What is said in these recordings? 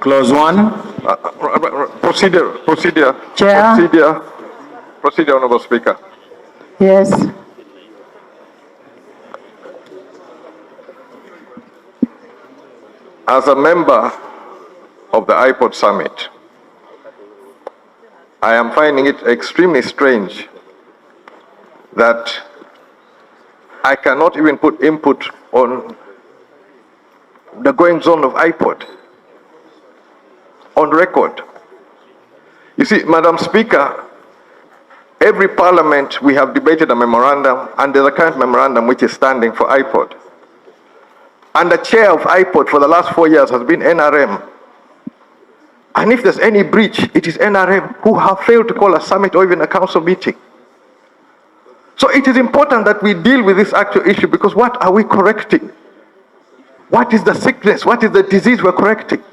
Clause 1. Procedure. Chair. Procedure, Honorable Speaker. Yes. As a member of the iPod Summit, I am finding it extremely strange that I cannot even put input on the goings on of iPod on record. You see, Madam Speaker, every parliament we have debated a memorandum, and there's a current memorandum which is standing for iPod. And the chair of iPod for the last 4 years has been NRM. And if there's any breach, it is NRM who have failed to call a summit or even a council meeting. So it is important that we deal with this actual issue, because what are we correcting? What is the sickness? What is the disease we're correcting?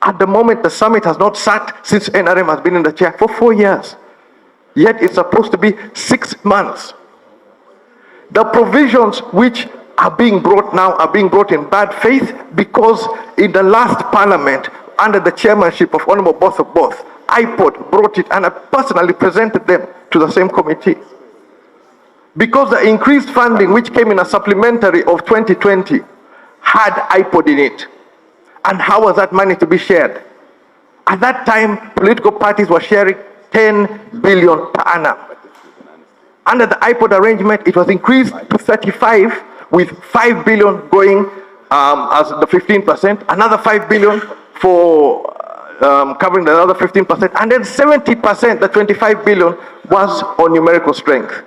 At the moment, the summit has not sat since NRM has been in the chair for 4 years. Yet it's supposed to be 6 months. The provisions which are being brought now are being brought in bad faith, because in the last parliament, under the chairmanship of Honorable Boss of Boss, iPod brought it, and I personally presented them to the same committee. Because the increased funding which came in a supplementary of 2020 had iPod in it. And how was that money to be shared? At that time, political parties were sharing 10 billion per annum. Under the iPod arrangement, it was increased to 35, with 5 billion going as the 15%, another 5 billion for covering the other 15%, and then 70%, the 25 billion, was on numerical strength.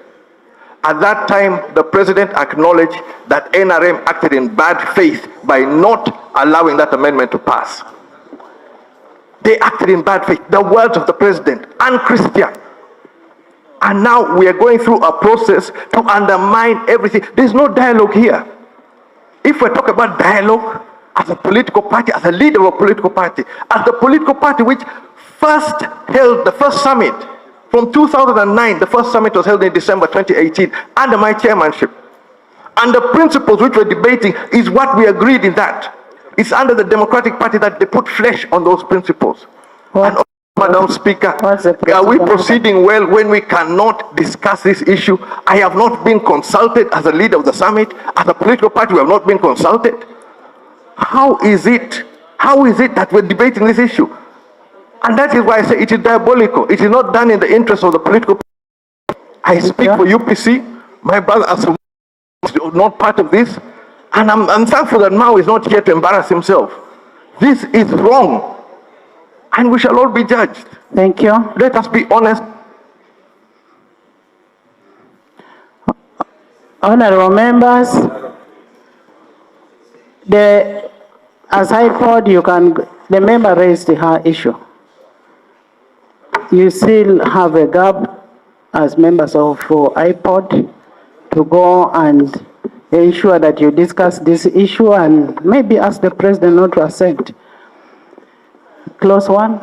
At that time, the president acknowledged that NRM acted in bad faith by not allowing that amendment to pass. They acted in bad faith. The words of the president, unchristian. And now we are going through a process to undermine everything. There's no dialogue here. If we talk about dialogue, as a political party, as a leader of a political party, as the political party which first held the first summit, from 2009, the first summit was held in December 2018, under my chairmanship. And the principles which we're debating is what we agreed in that. It's under the Democratic Party that they put flesh on those principles. And Madam Speaker, are we proceeding well when we cannot discuss this issue? I have not been consulted as a leader of the summit. As a political party, we have not been consulted. How is it that we're debating this issue? And that is why I say it is diabolical. It is not done in the interest of the political party. I speak for UPC. My brother is not part of this. And I'm thankful that Mao is not here to embarrass himself. This is wrong. And we shall all be judged. Thank you. Let us be honest. Honorable members, as I thought, the member raised her issue. You still have a gap as members of iPod to go and ensure that you discuss this issue and maybe ask the president not to assent. Clause 1.